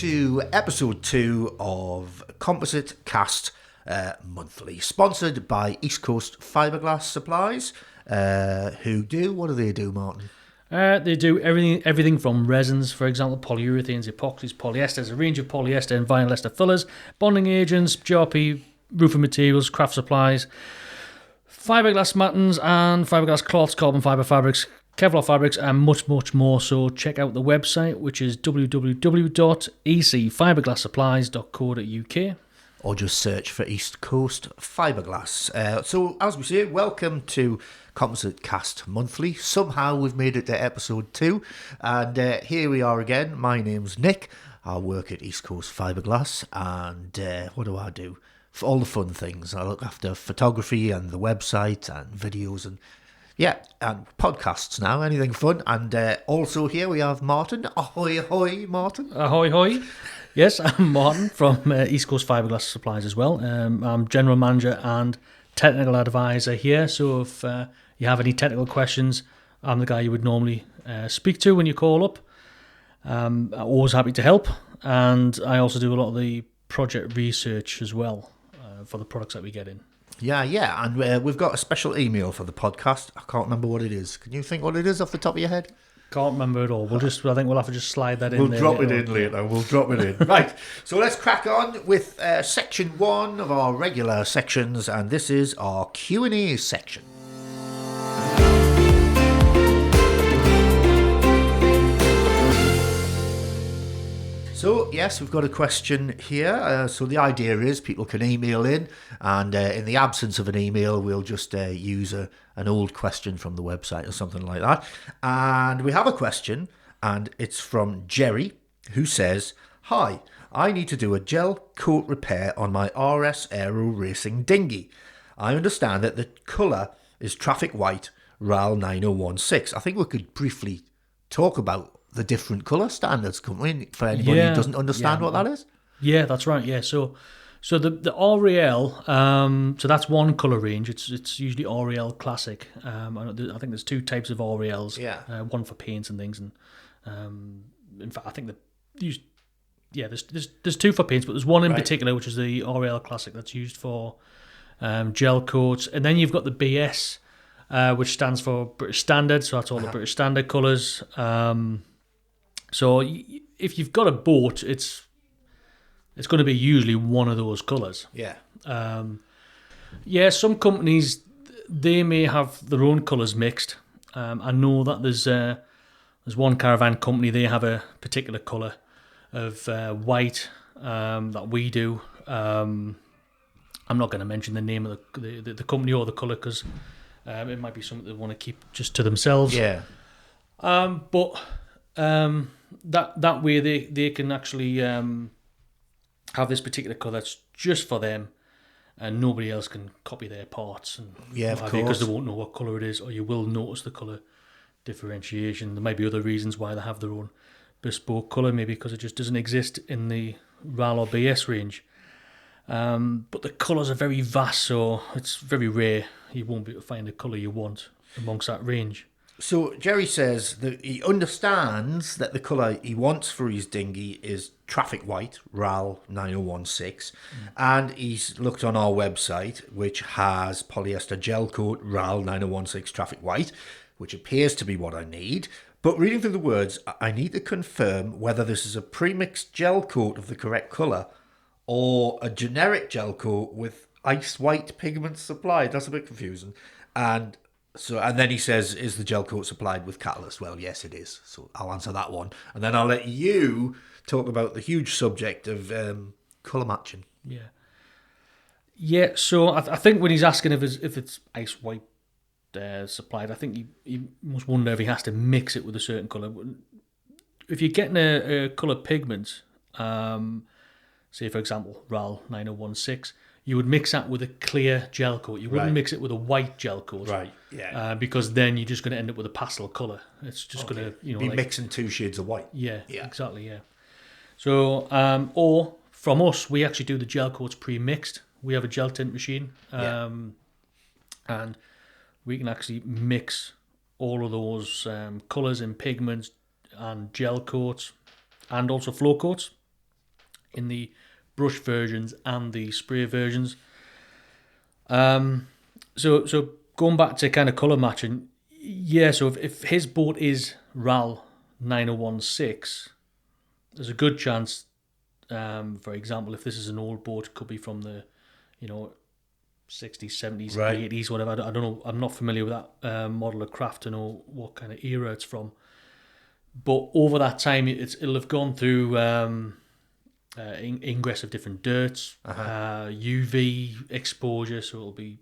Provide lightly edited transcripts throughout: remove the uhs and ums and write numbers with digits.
to episode 2 of Composite Cast Monthly, sponsored by East Coast Fiberglass Supplies. What do they do, Martin? They do everything from resins, for example, polyurethanes, epoxies, polyesters, a range of polyester and vinyl ester fillers, bonding agents, GRP, roofing materials, craft supplies, fiberglass mattings and fiberglass cloths, carbon fiber fabrics, Kevlar fabrics, and much, much more. So check out the website, which is www.ecfiberglasssupplies.co.uk. Or just search for East Coast Fiberglass. So, as we say, welcome to Composite Cast Monthly. Somehow we've made it to episode 2. And here we are again. My name's Nick. I work at East Coast Fiberglass. And what do I do? For all the fun things. I look after photography and the website and videos and and podcasts now, anything fun. And also here we have Martin. Ahoy, ahoy, Martin. Ahoy, ahoy. Yes, I'm Martin from East Coast Fiberglass Supplies as well. I'm General Manager and Technical Advisor here. So if you have any technical questions, I'm the guy you would normally speak to when you call up. I'm always happy to help. And I also do a lot of the project research as well for the products that we get in. Yeah, and we've got a special email for the podcast. I can't remember what it is. Can you think what it is off the top of your head? Can't remember at all. I think we'll have to just slide that in. We'll drop it in later. Right, so let's crack on with section 1 of our regular sections, and this is our Q&A section. So, yes, we've got a question here. So the idea is people can email in, and in the absence of an email, we'll just use an old question from the website or something like that. And we have a question, and it's from Jerry, who says, "Hi, I need to do a gel coat repair on my RS Aero Racing dinghy. I understand that the colour is traffic white RAL 9016. I think we could briefly talk about the different colour standards, couldn't we, for anybody who doesn't understand what that is? Yeah, that's right, yeah. So the RAL, so that's one colour range. It's usually RAL Classic. I think there's two types of RALs. Yeah. One for paints and things, and in fact, I think there's two for paints, but there's one in particular, which is the RAL Classic, that's used for gel coats. And then you've got the BS, which stands for British Standard, so that's all the British Standard colours. So if you've got a boat, it's going to be usually one of those colours. Yeah. Some companies, they may have their own colours mixed. I know that there's one caravan company, they have a particular colour of white that we do. I'm not going to mention the name of the company or the colour because it might be something they want to keep just to themselves. Yeah. That way they can actually have this particular colour that's just for them, and nobody else can copy their parts. And of course, because they won't know what colour it is, or you will notice the colour differentiation. There might be other reasons why they have their own bespoke colour, maybe because it just doesn't exist in the RAL or BS range. But the colours are very vast, so it's very rare you won't be able to find the colour you want amongst that range. So Jerry says that he understands that the colour he wants for his dinghy is traffic white, RAL 9016, and he's looked on our website, which has polyester gel coat RAL 9016 traffic white, which appears to be what I need. But reading through the words, I need to confirm whether this is a pre-mixed gel coat of the correct colour or a generic gel coat with ice white pigments supplied. That's a bit confusing. And then he says, is the gel coat supplied with catalyst? Well, yes, it is. So I'll answer that one. And then I'll let you talk about the huge subject of colour matching. Yeah. Yeah, so I think when he's asking if it's ice white supplied, I think he must wonder if he has to mix it with a certain colour. If you're getting a colour pigment, say, for example, RAL 9016, you would mix that with a clear gel coat. You wouldn't mix it with a white gel coat. Right, yeah. Because then you're just going to end up with a pastel colour. It's just going to, be mixing two shades of white. Yeah, exactly, yeah. So, or from us, we actually do the gel coats pre-mixed. We have a gel tint machine. And we can actually mix all of those colours and pigments and gel coats and also flow coats. in the brush versions and the spray versions. So going back to kind of colour matching, yeah, so if his boat is RAL 9016, there's a good chance, for example, if this is an old boat, it could be from the, 60s, 70s, Right. 80s, whatever. I don't know. I'm not familiar with that model of craft to know what kind of era it's from. But over that time, it'll have gone through ingress of different dirts, UV exposure, so it'll be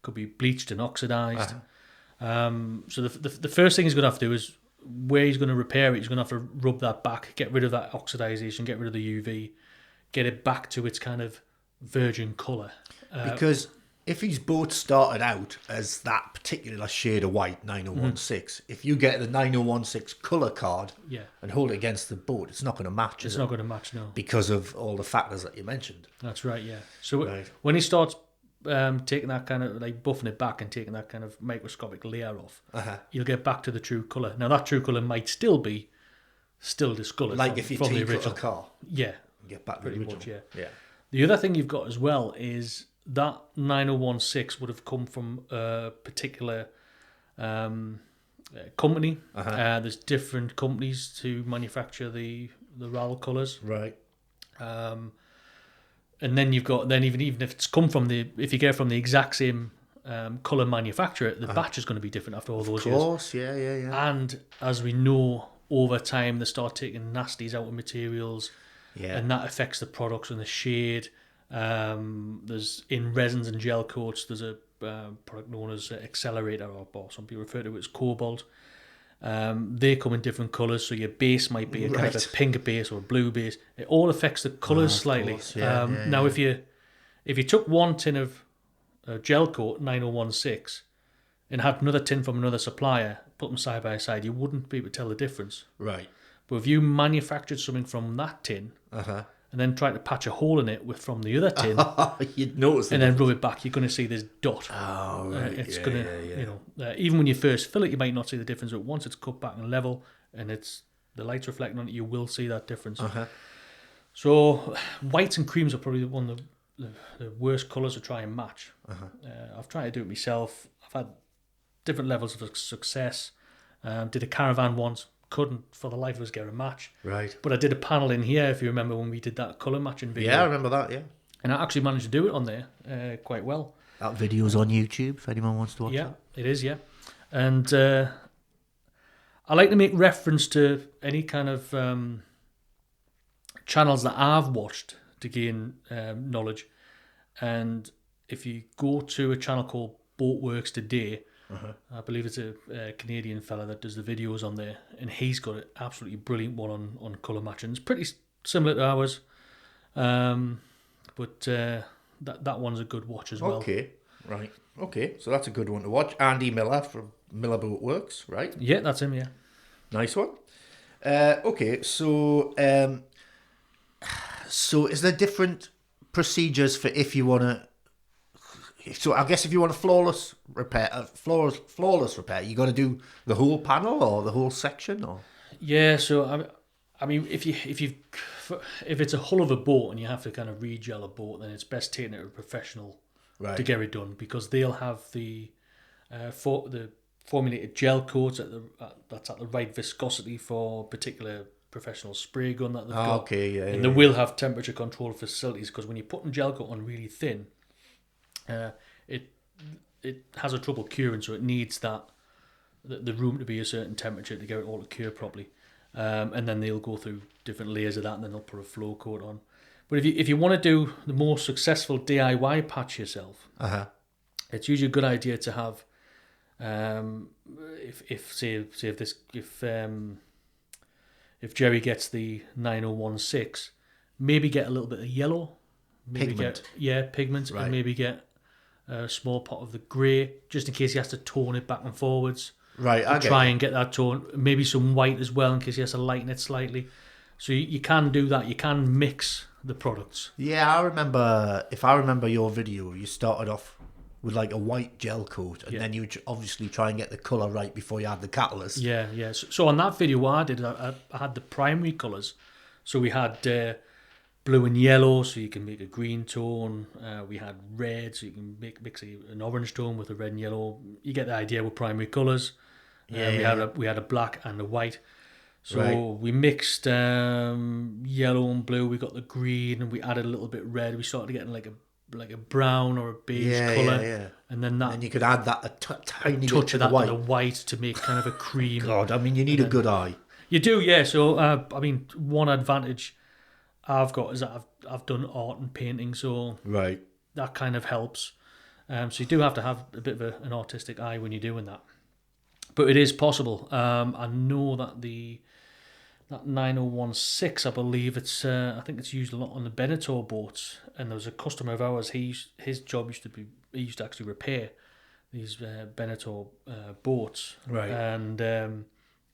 could be bleached and oxidized. So the first thing he's going to have to do is, where he's going to repair it, he's going to have to rub that back, get rid of that oxidization, get rid of the UV, get it back to its kind of virgin colour. Because if his boat started out as that particular shade of white, 9016, if you get the 9016 colour card Yeah. and hold it against the boat, it's not going to match, It's is not it? going to match, no. Because of all the factors that you mentioned. That's right, yeah. So Right. when he starts taking that kind of, like buffing it back and taking that kind of microscopic layer off, you'll get back to the true colour. Now that true colour might still be discoloured Like from, if you from the take a original. car, Yeah. you get back to the Pretty original. much, yeah. Yeah. The other thing you've got as well is that 9016 would have come from a particular company. There's different companies to manufacture the RAL colours. Right. And then you've got, even if it's come from if you get it from the exact same colour manufacturer, the batch is going to be different after all those Of years. course, yeah. And as we know, over time they start taking nasties out of materials, Yeah. and that affects the products and the shade. There's in resins and gel coats, there's a product known as Accelerator, or some people refer to it as Cobalt. They come in different colours, so your base might be a kind of a Right. pink base or a blue base. It all affects the colours of slightly. course, yeah, Now, yeah. if you took one tin of gel coat 9016 and had another tin from another supplier, put them side by side, you wouldn't be able to tell the difference. Right. But if you manufactured something from that tin and then tried to patch a hole in it from the other tin, You'd notice and it. then rub it back, you're going to see this dot. Oh, right. It's yeah, going to, yeah. even when you first fill it, you might not see the difference. But once it's cut back and level, and the light's reflecting on it, you will see that difference. So whites and creams are probably one of the worst colours to try and match. I've tried to do it myself. I've had different levels of success. Did a caravan once. Couldn't for the life of us get a match. Right. But I did a panel in here, if you remember, when we did that colour matching video. Yeah, I remember that, yeah. And I actually managed to do it on there quite well. That video's on YouTube if anyone wants to watch Yeah, it. it is, yeah. And I like to make reference to any kind of channels that I've watched to gain knowledge. And if you go to a channel called Boatworks Today, I believe it's a Canadian fella that does the videos on there, and he's got an absolutely brilliant one on colour matching. It's pretty similar to ours, but that one's a good watch as well. Okay, right. Okay, so that's a good one to watch. Andy Miller from Miller Boat Works, right? Yeah, that's him, yeah. Nice one. Okay, so is there different procedures for if you want to? So I guess if you want a flawless repair, you got to do the whole panel or the whole section, or Yeah, so I mean, if it's a hull of a boat and you have to kind of regel a boat, then it's best taking it to a professional right? to get it done, because they'll have the formulated gel coats that's at the right viscosity for a particular professional spray gun that they've got. Okay, yeah. And they will have temperature control facilities, because when you're putting gel coat on really thin, it has a trouble curing, so it needs the room to be a certain temperature to get it all to cure properly. And then they'll go through different layers of that, and then they'll put a flow coat on. But if you want to do the more successful DIY patch yourself, it's usually a good idea to have if Jerry gets the 9016, maybe get a little bit of yellow, maybe Pigment. pigment, Right. and maybe get a small pot of the grey, just in case he has to tone it back and forwards. Right, I To get try it. and get that tone. Maybe some white as well, in case he has to lighten it slightly. So you can do that. You can mix the products. Yeah, I remember. If I remember your video, you started off with like a white gel coat, and Yeah. then you obviously try and get the colour right before you add the catalyst. Yeah. So on that video, what I did, I had the primary colours. So we had blue and yellow, so you can make a green tone. We had red, so you can mix an orange tone with a red and yellow. You get the idea with primary colours. We had a black and a white. So we mixed yellow and blue. We got the green, and we added a little bit red. We started getting like a brown or a beige colour, and then and you could add that tiny touch of that white. To the white to make kind of a cream. God, I mean, you need a good eye. You do, yeah. So I mean, one advantage I've got is that I've done art and painting, so that kind of helps. So you do have to have a bit of an artistic eye when you're doing that. But it is possible. I know that that 9016, I believe I think it's used a lot on the Beneteau boats. And there was a customer of ours. His job he used to actually repair these Beneteau boats, and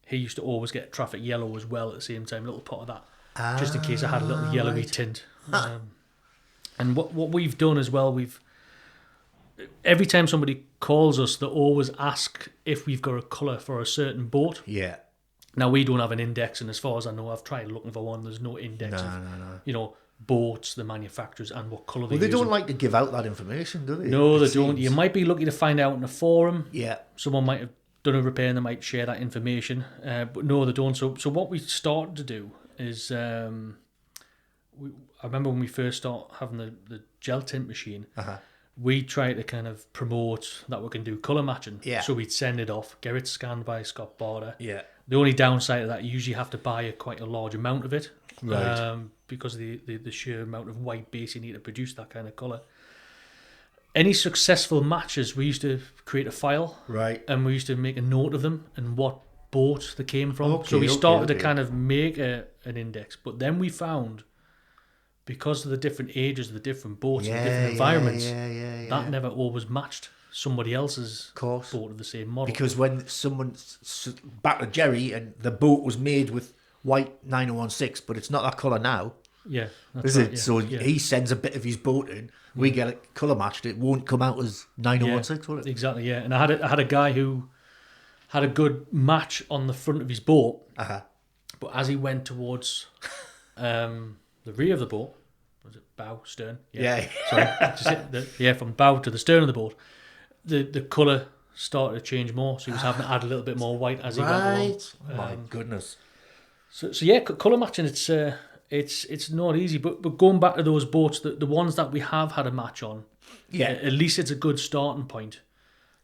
he used to always get traffic yellow as well at the same time, a little pot of that, just in case I had a little yellowy tint. And what we've done as well, every time somebody calls us, they always ask if we've got a colour for a certain boat. Yeah. Now, we don't have an index, and as far as I know, I've tried looking for one. There's no index of boats, the manufacturers, and what colour they don't like to give out that information, do they? No, they don't. You might be lucky to find out in a forum. Yeah. Someone might have done a repair and they might share that information. But no, they don't. So what we started to do is... I remember when we first started having the gel tint machine, we tried to kind of promote that we can do colour matching. Yeah. So we'd send it off, get it scanned by Scott Barter. Yeah. The only downside of that, you usually have to buy quite a large amount of it. Right. Because of the sheer amount of white base you need to produce that kind of colour. Any successful matches, we used to create a file. Right. And we used to make a note of them and what boat they came from. So we started to kind of make an index. But then we found, because of the different ages of the different boats and the different environments, that never always matched somebody else's boat of the same model. Because when back to Jerry, and the boat was made with white 9016, but it's not that colour now. Yeah. Is it? Yeah. So he sends a bit of his boat in, we get it colour matched, it won't come out as 9016, will it? Exactly, yeah. And I had a guy who had a good match on the front of his boat, but as he went towards the rear of the boat, was it bow, stern? Yeah. Sorry, from bow to the stern of the boat, the colour started to change more, so he was having to add a little bit more white as he went along. Oh my goodness. So colour matching, it's not easy, but going back to those boats, the ones that we have had a match on, at least it's a good starting point.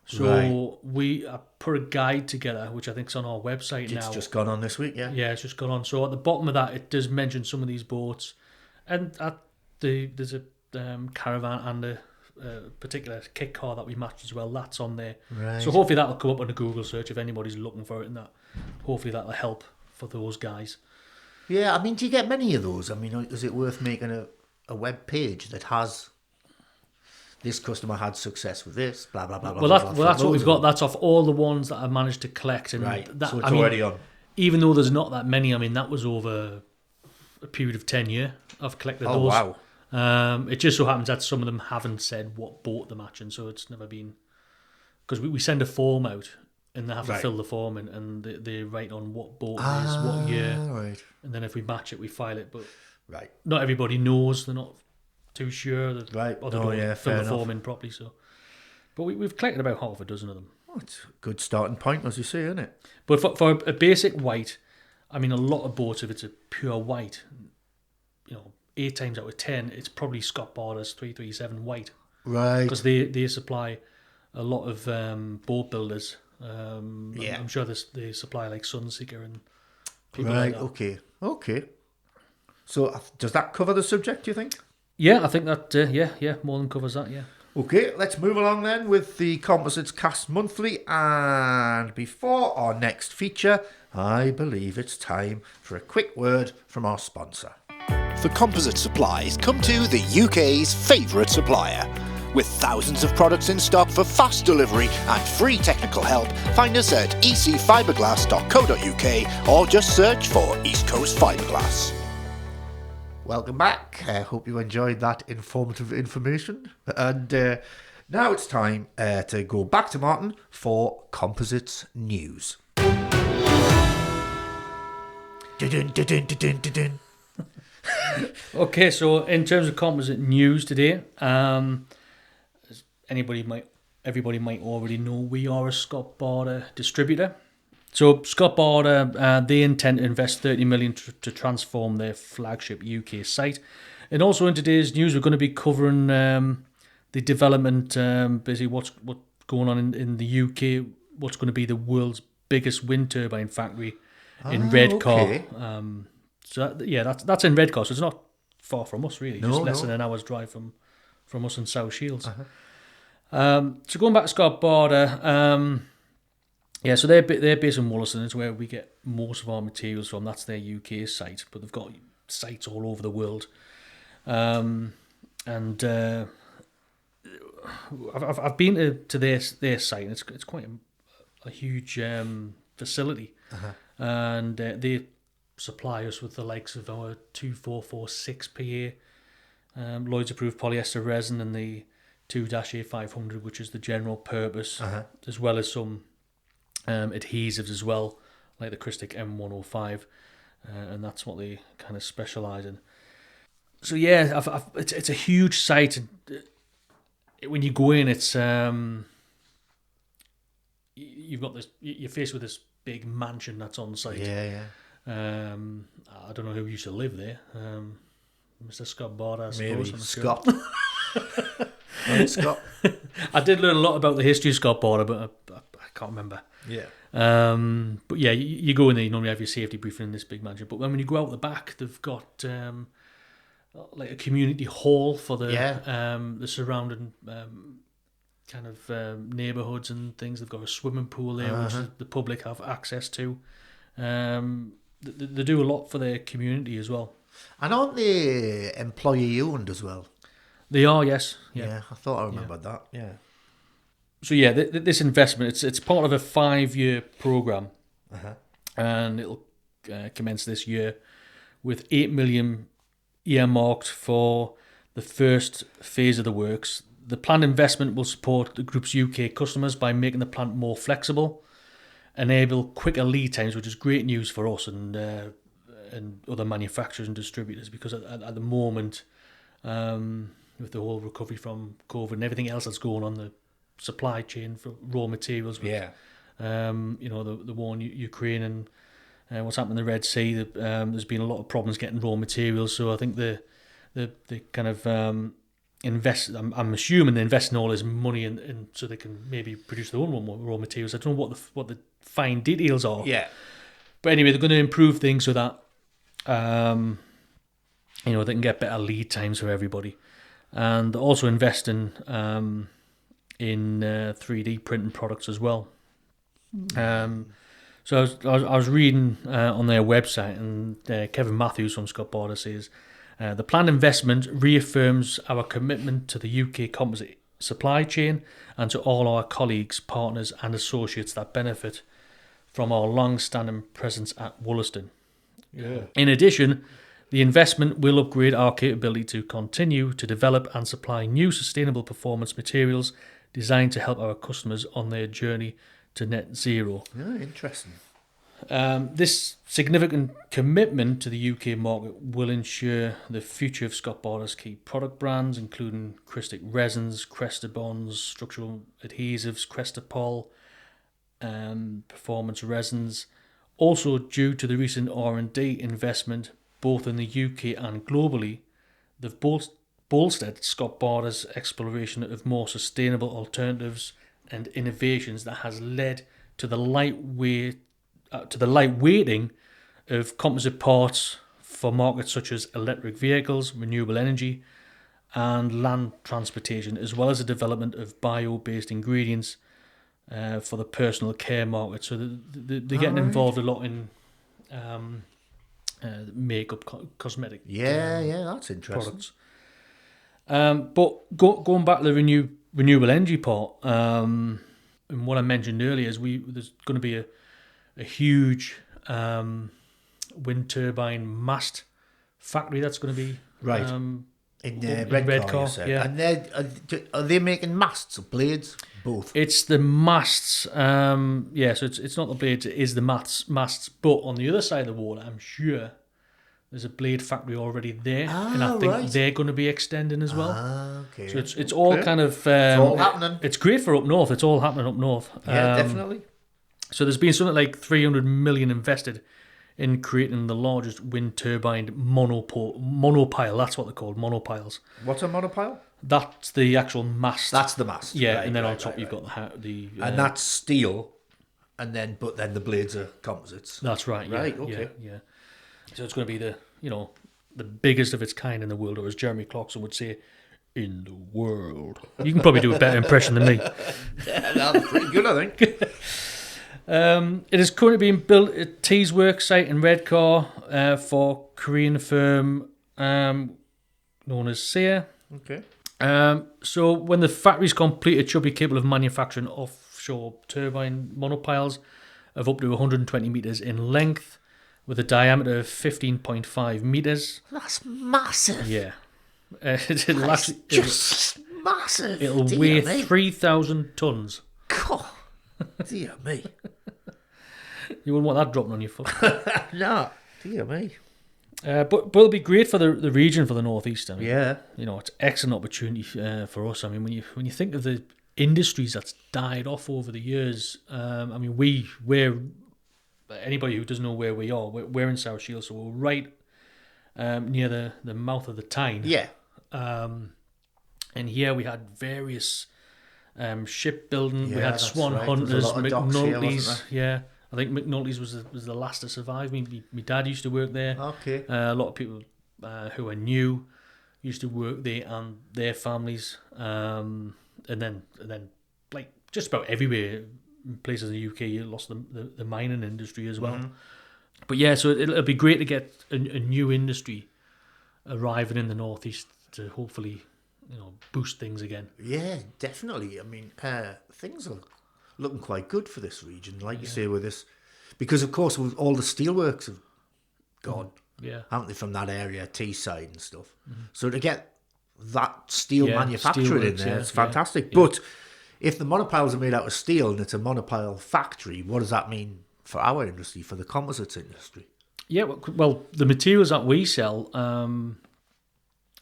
So we put a guide together, which I think is on our website now. It's just gone on this week, yeah? Yeah, it's just gone on. So at the bottom of that, it does mention some of these boats, and there's a caravan and a particular kit car that we matched as well. That's on there. Right. So hopefully that'll come up on a Google search if anybody's looking for it, and that hopefully that'll help for those guys. Yeah, I mean, do you get many of those? I mean, is it worth making a web page that has this customer had success with this, blah, blah, blah, blah. Well, that's what we've got. That's off all the ones that I've managed to collect. And that, so it's already on. Even though there's not that many, I mean, that was over a period of 10 years. I've collected those. Oh, wow. It just so happens that some of them haven't said what boat they're matching, so it's never been... Because we send a form out, and they have to fill the form in, and they write on what boat it is, what year. Right. And then if we match it, we file it. But not everybody knows. They're not too sure. Or they don't fill the form in properly. So, but we've collected about half a dozen of them. Oh, it's a good starting point, as you say, isn't it? But for a basic white, I mean, a lot of boats, if it's a pure white, 8 times out of 10, it's probably Scott Barter's 337 white. Right. Because they supply a lot of boat builders. I'm sure they supply like Sunseeker and people like that. Okay. So does that cover the subject, do you think? Yeah, I think that, more than covers that, yeah. Okay, let's move along then with the Composites Cast Monthly. And before our next feature, I believe it's time for a quick word from our sponsor. For composite supplies, come to the UK's favourite supplier. With thousands of products in stock for fast delivery and free technical help, find us at ecfiberglass.co.uk or just search for East Coast Fiberglass. Welcome back. I hope you enjoyed that informative information. And now it's time to go back to Martin for Composites News. Okay, so in terms of composite news today, as everybody might already know, we are a Scott Barter distributor. So Scott Barter, they intend to invest 30 million to transform their flagship UK site. And also in today's news, we're going to be covering the development, basically what's going on in the UK, what's going to be the world's biggest wind turbine factory in Redcar. Okay. That's in Redcar, so it's not far from us really, just less No. than an hour's drive from us in South Shields. So going back to Scott Barter, so they're based in Wollaston. It's where we get most of our materials from. That's their UK site, but they've got sites all over the world. I've been to their site, and it's quite a huge facility, and they supply us with the likes of our 2446 PA Lloyd's approved polyester resin and the 2-A500, which is the general purpose, as well as some adhesives as well, like the Christic M105, and that's what they kind of specialise in. So yeah, it's a huge site. When you go in, it's you've got this. You're faced with this big mansion that's on site. Yeah. I don't know who used to live there. Mr. Scott Barter, I suppose. Maybe I'm Scott. Sure. Right, Scott. I did learn a lot about the history of Scott Barter, but I can't remember. Yeah. But yeah, you go in there, you normally have your safety briefing in this big mansion. But when you go out the back, they've got like a community hall for the surrounding kind of neighbourhoods and things. They've got a swimming pool there, which the public have access to. They do a lot for their community as well. And aren't they employee owned as well? They are, yes. Yeah, I thought I remembered that. Yeah. So yeah, this investment, it's part of a 5-year program, and it'll commence this year with 8 million earmarked for the first phase of the works. The planned investment will support the group's UK customers by making the plant more flexible, enable quicker lead times, which is great news for us and other manufacturers and distributors, because at the moment, with the whole recovery from COVID and everything else that's going on, the supply chain for raw materials, with, the war in Ukraine and what's happened in the Red Sea, there's been a lot of problems getting raw materials. So I think the kind of invest. I'm assuming they invest in all this money in so they can maybe produce their own raw materials. I don't know what the fine details are. Yeah. But anyway, they're going to improve things so that they can get better lead times for everybody, and also invest in 3D printing products as well. So I was reading on their website, and Kevin Matthews from Scott Barter says, the planned investment reaffirms our commitment to the UK composite supply chain and to all our colleagues, partners and associates that benefit from our long-standing presence at Wollaston. Yeah. In addition, the investment will upgrade our capability to continue to develop and supply new sustainable performance materials designed to help our customers on their journey to net zero. Yeah, interesting. This significant commitment to the UK market will ensure the future of Scott Barter's key product brands, including Christic resins, Crestabonds, structural adhesives, Crestapol, performance resins. Also, due to the recent R&D investment, both in the UK and globally, they've bolstered Scott Barter's exploration of more sustainable alternatives and innovations that has led to the lightweighting of composite parts for markets such as electric vehicles, renewable energy, and land transportation, as well as the development of bio-based ingredients for the personal care market. So they're getting involved a lot in makeup, cosmetic that's interesting. products. But going back to the renewable energy part, and what I mentioned earlier is there's going to be a huge wind turbine mast factory that's going to be Right. In Redcar, you said. yeah. And are they making masts or blades? Both. It's the masts, so it's not the blades, it is the masts. But on the other side of the water, I'm sure There's a blade factory already there, and I Ah, think right. they're going to be extending as well. Ah, okay. So it's all Okay. kind of It's all happening. It's great for up north. It's all happening up north. Yeah, definitely. So there's been something like 300 million invested in creating the largest wind turbine monopile. That's what they're called, monopiles. What's a monopile? That's the actual mast. That's the mast. yeah, Right, and then right, on top right, you've right. got the And that's steel, but then the blades are composites. that's right. Yeah, Right, okay. Yeah. So it's going to be the biggest of its kind in the world, or as Jeremy Clarkson would say, in the world. You can probably do a better impression than me. Yeah, that's pretty good, I think. It is currently being built at Tees Work site in Redcar for Korean firm known as Sear. Okay. So when the factory's complete, it should be capable of manufacturing offshore turbine monopiles of up to 120 metres in length with a diameter of 15.5 metres. That's massive. Yeah. That's just massive. It'll Dear weigh me. 3,000 tonnes. God, dear me. You wouldn't want that dropping on your foot. No, dear me. But it'll be great for the region, for the northeast. I mean, Yeah. it's excellent opportunity for us. I mean, when you think of the industries that's died off over the years, I mean, we're anybody who doesn't know where we are, we're in South Shields, so we're right near the mouth of the Tyne. Yeah. And here we had various shipbuilding. We Yeah, had that's Swan right. There was a Hunters, lot of docks here, McNulty's. wasn't Yeah, I think McNulty's was the last to survive. My dad used to work there. Okay. A lot of people who are new used to work there and their families, and then like just about everywhere in places in the UK, you lost the mining industry as well. Mm-hmm. But yeah, so it'll be great to get a new industry arriving in the northeast to hopefully boost things again. Yeah, definitely. I mean, things are looking quite good for this region, like you say, with this, because of course all the steelworks have gone, Yeah. haven't they, from that area, Teesside and stuff. So to get that steel manufactured in steelworks, there, yeah, it's fantastic. yeah. But if the monopiles are made out of steel and it's a monopile factory, what does that mean for our industry, for the composites industry? Yeah, well, the materials that we sell,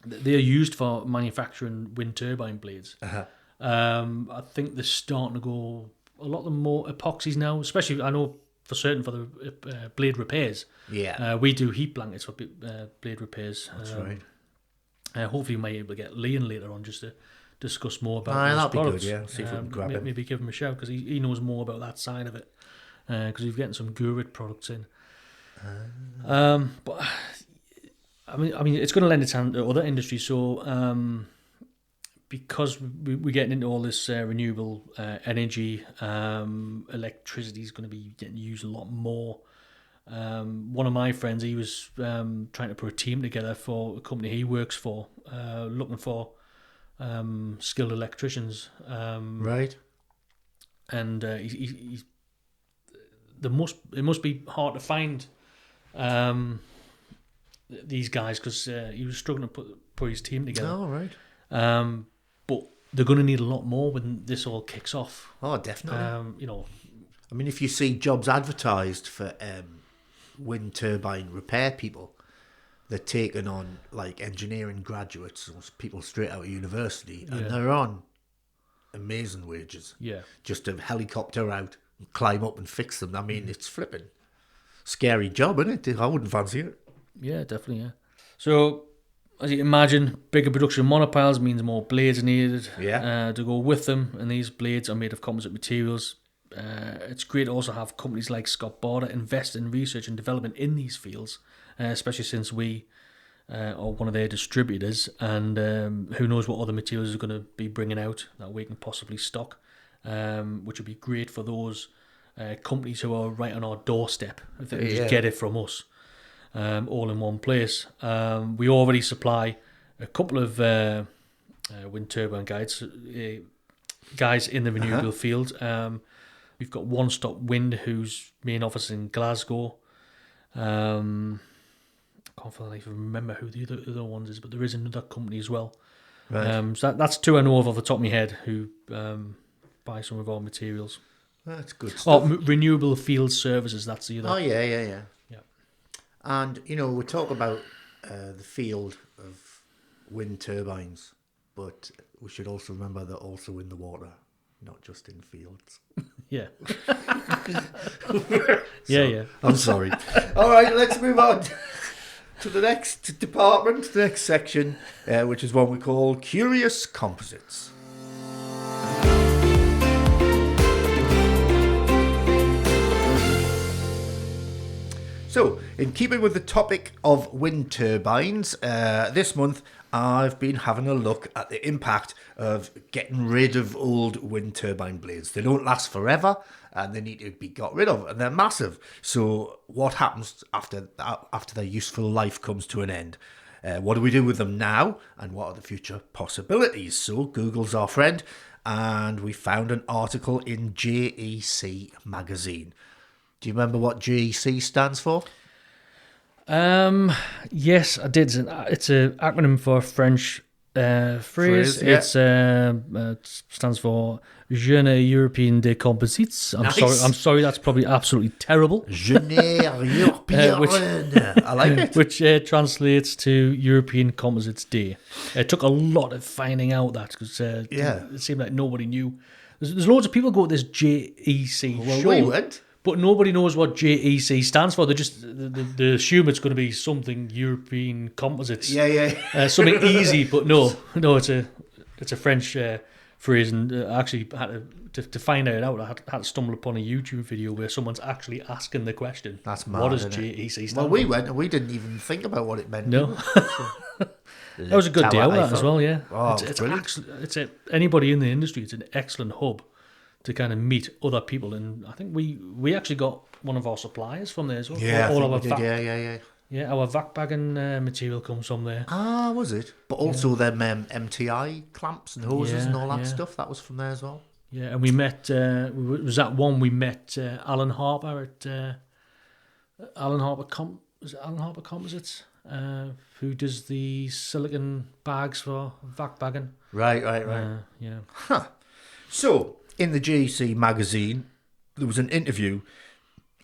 they're used for manufacturing wind turbine blades. Uh-huh. I think they're starting to go a lot of them more epoxies now, especially I know for certain for the blade repairs. Yeah, We do heat blankets for blade repairs. that's right. Hopefully, we might be able to get Liam later on just to discuss more about Aye, those that'd be good, products. yeah. See if we can grab him. Maybe give him a shout because he knows more about that side of it. Because we're getting some Gurit products in. But I mean, it's going to lend its hand to other industries. So because we're getting into all this renewable energy, electricity is going to be getting used a lot more. One of my friends, he was trying to put a team together for a company he works for, looking for skilled electricians. Right. And he's it must be hard to find these guys because he was struggling to put his team together. Oh, right. But they're going to need a lot more when this all kicks off. Oh, definitely. I mean, if you see jobs advertised for wind turbine repair people, they're taking on like engineering graduates, or people straight out of university, and they're on amazing wages. Yeah. Just to helicopter out and climb up and fix them. I mean, it's flipping scary job, isn't it? I wouldn't fancy it. Yeah, definitely, yeah. So, as you can imagine, bigger production monopiles means more blades are needed to go with them, and these blades are made of composite materials. It's great to also have companies like Scott Barter invest in research and development in these fields, especially since we are one of their distributors, and who knows what other materials are going to be bringing out that we can possibly stock, which would be great for those companies who are right on our doorstep, if they can just get it from us. All in one place. We already supply a couple of wind turbine guys in the renewable field. We've got One Stop Wind, whose main office is in Glasgow. I can't even remember who the other ones is, but there is another company as well. Right. So that's two I know of off the top of my head who buy some of our materials. That's good stuff. Renewable Field Services, that's the other. Oh, yeah. And, we talk about the field of wind turbines, but we should also remember they're also in the water, not just in fields. Yeah. Yeah. I'm sorry. All right, let's move on to the next department, the next section, which is one we call Curious Composites. So, in keeping with the topic of wind turbines, this month I've been having a look at the impact of getting rid of old wind turbine blades. They don't last forever and they need to be got rid of, and they're massive. So what happens after their useful life comes to an end? What do we do with them now, and what are the future possibilities? So Google's our friend, and we found an article in JEC magazine. Do you remember what JEC stands for? Yes, I did. It's an acronym for a French phrase. Yeah. It stands for Jeune European des Composites. I'm sorry, that's probably absolutely terrible. Jeune European. I like it. Which translates to European Composites Day. It took a lot of finding out that, because it seemed like nobody knew. There's loads of people go to this JEC show. We went. But nobody knows what JEC stands for. They assume it's going to be something European Composites. Yeah. Something easy, but no, it's a French phrase, and actually had to find it out. I had to stumble upon a YouTube video where someone's actually asking the question. That's mad. What does isn't it? JEC stand for? Well, we went and we didn't even think about what it meant. No. That was a good deal, that as well. Yeah. Oh, it's anybody in the industry. It's an excellent hub to kind of meet other people, and I think we actually got one of our suppliers from there as well. Yeah, Yeah, our vac bagging material comes from there. Ah, was it? But also them MTI clamps and hoses and all that stuff, that was from there as well. Yeah, and we met, was that one we met Alan Harper at Alan Harper Composites, who does the silicon bags for vac bagging. Right. Yeah. Huh. So, in the JEC magazine, there was an interview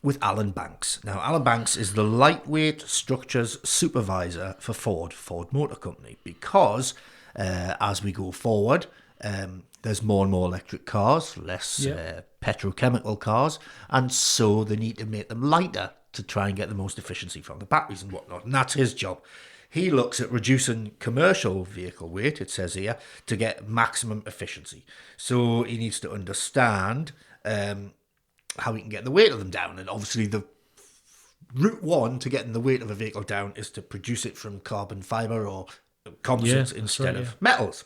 with Alan Banks. Now, Alan Banks is the lightweight structures supervisor for Ford Motor Company, because as we go forward, there's more and more electric cars, less petrochemical cars, and so they need to make them lighter to try and get the most efficiency from the batteries and whatnot, and that's his job. He looks at reducing commercial vehicle weight, it says here, to get maximum efficiency. So he needs to understand how he can get the weight of them down. And obviously the route one to getting the weight of a vehicle down is to produce it from carbon fibre or composites instead of metals.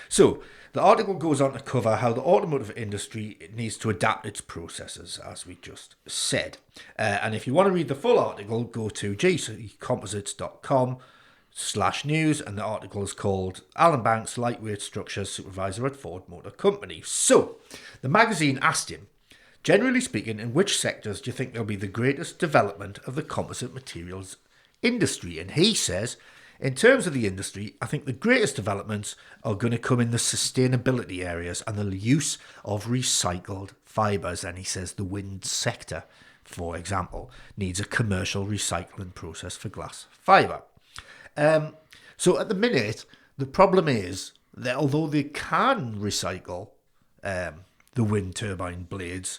So the article goes on to cover how the automotive industry needs to adapt its processes, as we just said. And if you want to read the full article, go to jccomposites.com/news, and the article is called Alan Banks, Lightweight Structures Supervisor at Ford Motor Company. So the magazine asked him, generally speaking, in which sectors do you think there'll be the greatest development of the composite materials industry? And he says, in terms of the industry, I think the greatest developments are going to come in the sustainability areas and the use of recycled fibres. And he says the wind sector, for example, needs a commercial recycling process for glass fibre. So at the minute, the problem is that although they can recycle the wind turbine blades,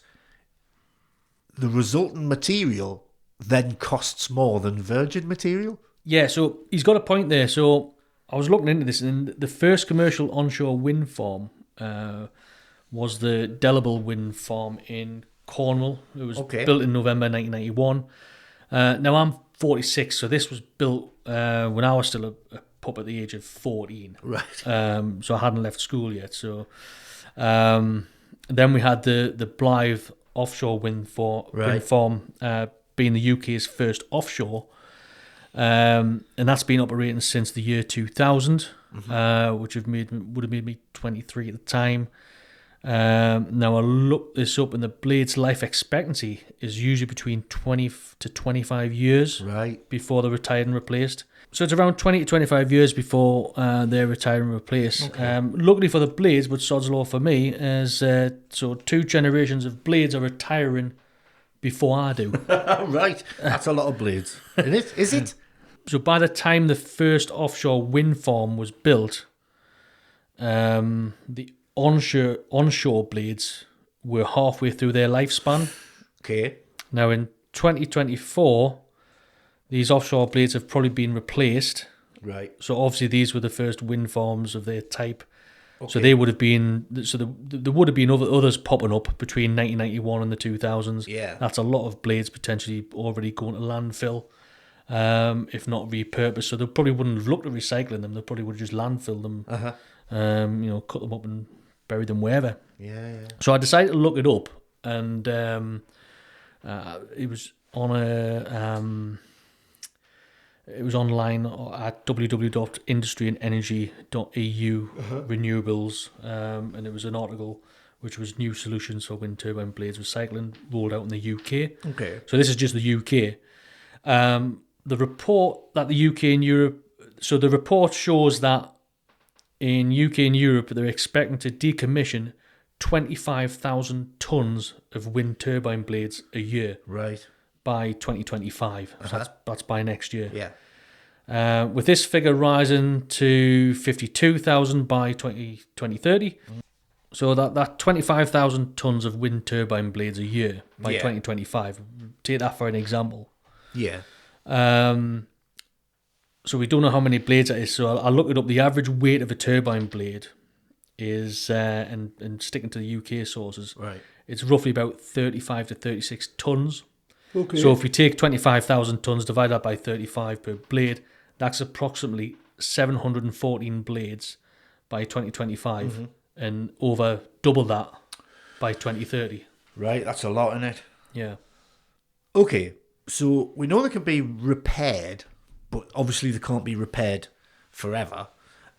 the resultant material then costs more than virgin material. Yeah, so he's got a point there. So I was looking into this, and the first commercial onshore wind farm was the Delaval wind farm in Cornwall. It was built in November 1991. Now I'm 46, so this was built when I was still a pup at the age of 14. Right. So I hadn't left school yet. So then we had the Blythe offshore wind farm being the UK's first offshore. And that's been operating since the year 2000, which would have made me 23 at the time. Now I looked this up, and the blade's life expectancy is usually between 20 to 25 years before they're retired and replaced. So it's around 20 to 25 years before they're retired and replaced. Luckily for the blades, but sod's law for me, is so 2 generations of blades are retiring before I do. Right, that's a lot of blades. Isn't it? Is it? So by the time the first offshore wind farm was built, the onshore blades were halfway through their lifespan. Okay. Now in 2024, these offshore blades have probably been replaced. Right. So obviously these were the first wind farms of their type. Okay. So they would have been. So there would have been others popping up between 1991 and the 2000s. Yeah. That's a lot of blades potentially already going to landfill, if not repurposed. So they probably wouldn't have looked at recycling them. They probably would have just landfilled them. Cut them up and bury them wherever. Yeah. So I decided to look it up, and it was on it was online at www.industryandenergy.eu renewables, and it was an article which was new solutions for wind turbine blades recycling rolled out in the UK. Okay. So this is just the UK. The report that the UK and Europe, so the report shows that in UK and Europe they're expecting to decommission 25,000 tonnes of wind turbine blades a year Right. by 2025. So that's by next year. Yeah. With this figure rising to 52,000 by 2030. So that 25,000 tonnes of wind turbine blades a year by 2025. Take that for an example. Yeah. So we don't know how many blades that is. So I'll look it up. The average weight of a turbine blade is, and sticking to the UK sources, Right. it's roughly about 35 to 36 tonnes. Okay. So if we take 25,000 tonnes, divide that by 35 per blade, that's approximately 714 blades by 2025, and over double that by 2030. Right, that's a lot, isn't it? Yeah. Okay, so we know they can be repaired, but obviously they can't be repaired forever.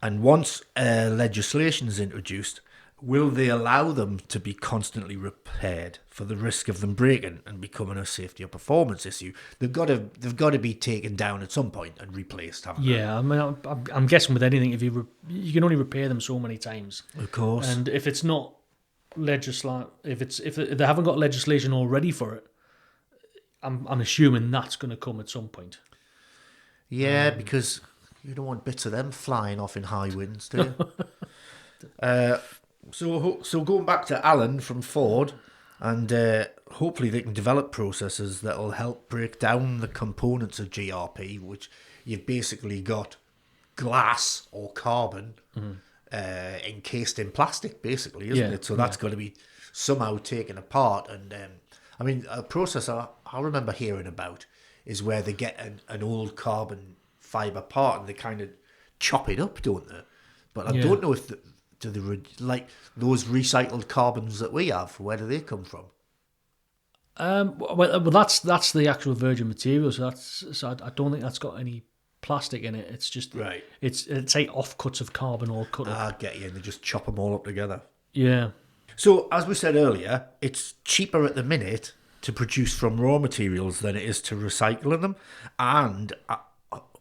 And once legislation is introduced, will they allow them to be constantly repaired for the risk of them breaking and becoming a safety or performance issue? They've got to be taken down at some point and replaced, haven't they? Yeah, I mean, I'm guessing with anything, if you can only repair them so many times. Of course. And if it's not if they haven't got legislation already for it, I'm assuming that's going to come at some point. Yeah, because you don't want bits of them flying off in high winds, do you? So going back to Alan from Ford, and hopefully they can develop processes that will help break down the components of GRP, which you've basically got glass or carbon encased in plastic, basically, isn't it? So that's got to be somehow taken apart. And I mean, a process I remember hearing about is where they get an old carbon fibre part and they kind of chop it up, don't they? But I don't know if do they like those recycled carbons that we have? Where do they come from? Well, that's the actual virgin material. So I don't think that's got any plastic in it. It's just Right. It's say offcuts of carbon all cut up. I get you, and they just chop them all up together. Yeah. So as we said earlier, it's cheaper at the minute to produce from raw materials than it is to recycle them, and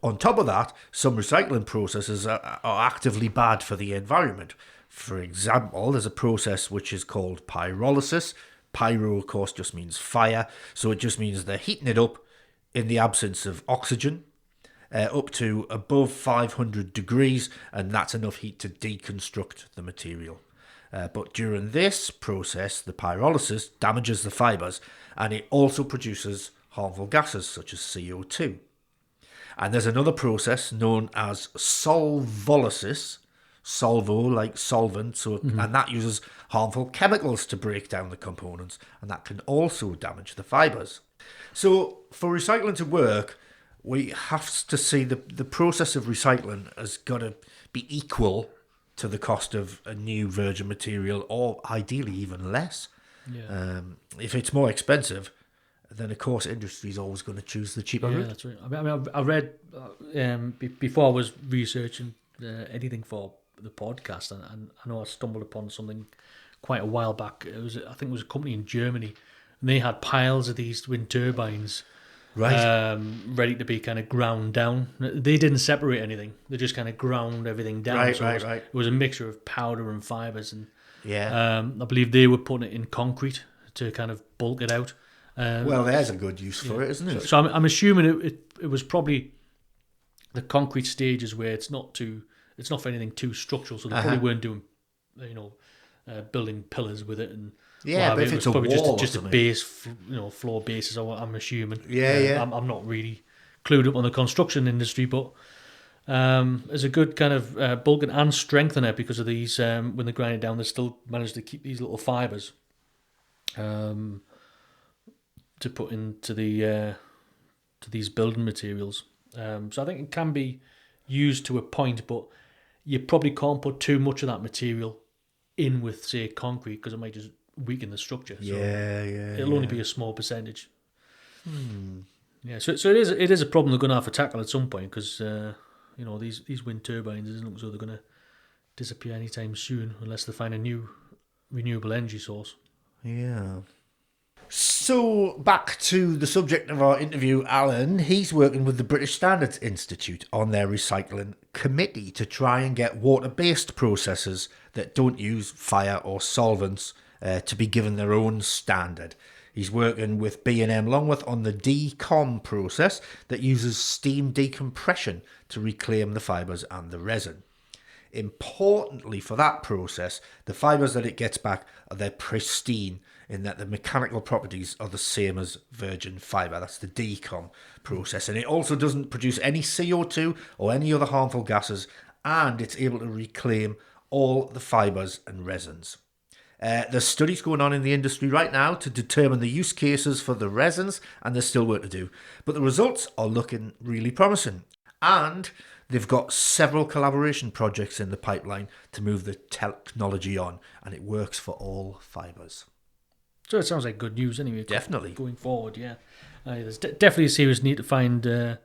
on top of that, some recycling processes are actively bad for the environment. For example, there's a process which is called pyrolysis. Pyro, of course, just means fire, so it just means they're heating it up in the absence of oxygen, up to above 500 degrees, and that's enough heat to deconstruct the material. But during this process, the pyrolysis damages the fibres, and it also produces harmful gases such as CO2. And there's another process known as solvolysis, solvo like solvent, and that uses harmful chemicals to break down the components, and that can also damage the fibres. So for recycling to work, we have to see the process of recycling has got to be equal to the cost of a new virgin material, or ideally even less. Yeah. If it's more expensive, then of course industry is always going to choose the cheaper route. That's right. I mean, I read before I was researching anything for the podcast, and I know I stumbled upon something quite a while back. I think it was a company in Germany, and they had piles of these wind turbines, Right. ready to be kind of ground down. They didn't separate anything; they just kind of ground everything down. Right, so right, it was, right. It was a mixture of powder and fibres, and Yeah. I believe they were putting it in concrete to kind of bulk it out. Well, there's a good use for it, isn't it? So I'm assuming it was probably the concrete stages where it's not for anything too structural, so they probably weren't doing, building pillars with it and. Yeah, but if it's probably a wall just a base, floor basis. I'm assuming. Yeah. I'm not really clued up on the construction industry, but there's a good kind of bulking and strengthener because of these. When they grind it down, they still manage to keep these little fibres to put into to these building materials. So I think it can be used to a point, but you probably can't put too much of that material in with, say, concrete because it might just weaken the structure. So it'll only be a small percentage. Yeah, so it is a problem they're going to have to tackle at some point because these wind turbines, it doesn't look as though they're going to disappear anytime soon unless they find a new renewable energy source. Yeah. So back to the subject of our interview, Alan. He's working with the British Standards Institute on their recycling committee to try and get water-based processes that don't use fire or solvents to be given their own standard. He's working with B&M Longworth on the decom process that uses steam decompression to reclaim the fibres and the resin. Importantly for that process, the fibres that it gets back they're pristine in that the mechanical properties are the same as virgin fibre. That's the decom process. And it also doesn't produce any CO2 or any other harmful gases, and it's able to reclaim all the fibres and resins. There's studies going on in the industry right now to determine the use cases for the resins, and there's still work to do. But the results are looking really promising. And they've got several collaboration projects in the pipeline to move the technology on, and it works for all fibres. So it sounds like good news anyway. Definitely. Going forward, yeah. There's definitely a serious need to find a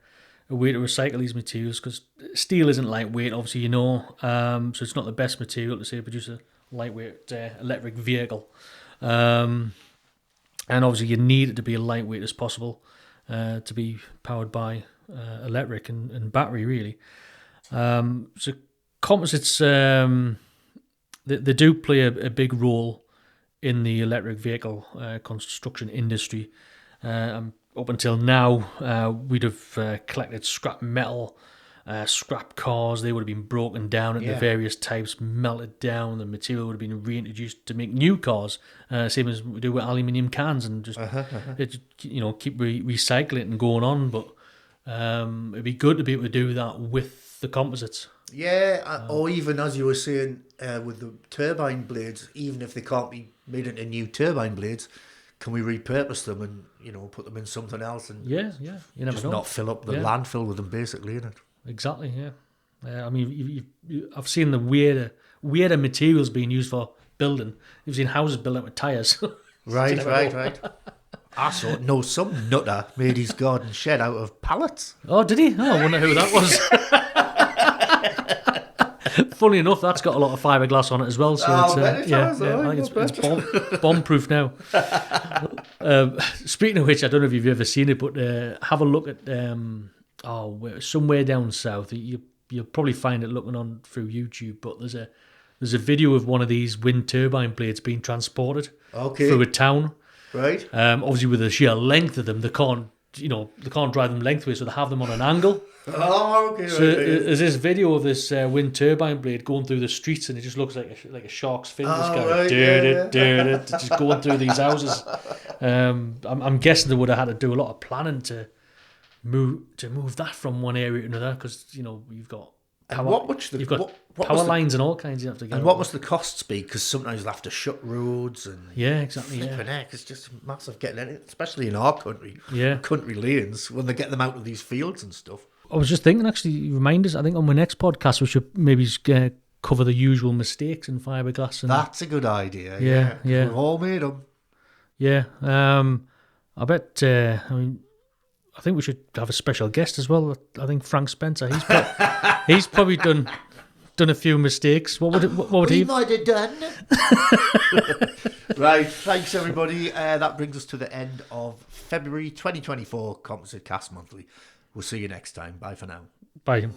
way to recycle these materials because steel isn't lightweight, obviously, so it's not the best material to, say, produce a lightweight electric vehicle. And obviously you need it to be as lightweight as possible to be powered by electric and battery, really. So composites, they do play a big role in the electric vehicle construction industry. Up until now, we'd have collected scrap metal, scrap cars. They would have been broken down into various types, melted down. The material would have been reintroduced to make new cars, same as we do with aluminium cans, and just keep recycling it and going on. But it'd be good to be able to do that with the composites. Yeah, or even as you were saying with the turbine blades, even if they can't be made into new turbine blades, can we repurpose them and put them in something else and you never just know. not fill up the landfill with them, basically, innit? Exactly, yeah. I mean, I've seen the weirder materials being used for building. You've seen houses built out with tyres. Right. I saw some nutter made his garden shed out of pallets. Oh, did he? Oh, I wonder who that was. Funny enough, that's got a lot of fiberglass on it as well. So I think it's bomb-proof now. Speaking of which, I don't know if you've ever seen it, but have a look at somewhere down south. You'll probably find it looking on through YouTube. But there's a video of one of these wind turbine blades being transported through a town. Right. Obviously, with the sheer length of them, they can't drive them lengthways, so they have them on an angle. Oh, okay. So there's this video of this wind turbine blade going through the streets, and it just looks like a shark's fin. Just going through these houses. I'm guessing they would have had to do a lot of planning to move that from one area to another, because you've got power lines and all kinds you have to get. And what must the costs be? Because sometimes they'll have to shut roads and exactly. Heck, it's just massive getting in it, especially in our country. Yeah, country lanes when they get them out of these fields and stuff. I was just thinking, actually, remind us. I think on my next podcast we should maybe cover the usual mistakes in fiberglass. And that's a good idea. Yeah. We've all made them. Yeah. I bet. I think we should have a special guest as well. I think Frank Spencer. He's probably done a few mistakes. What would he might have done? Right. Thanks, everybody. That brings us to the end of February 2024 Composite Cast Monthly. We'll see you next time. Bye for now. Bye.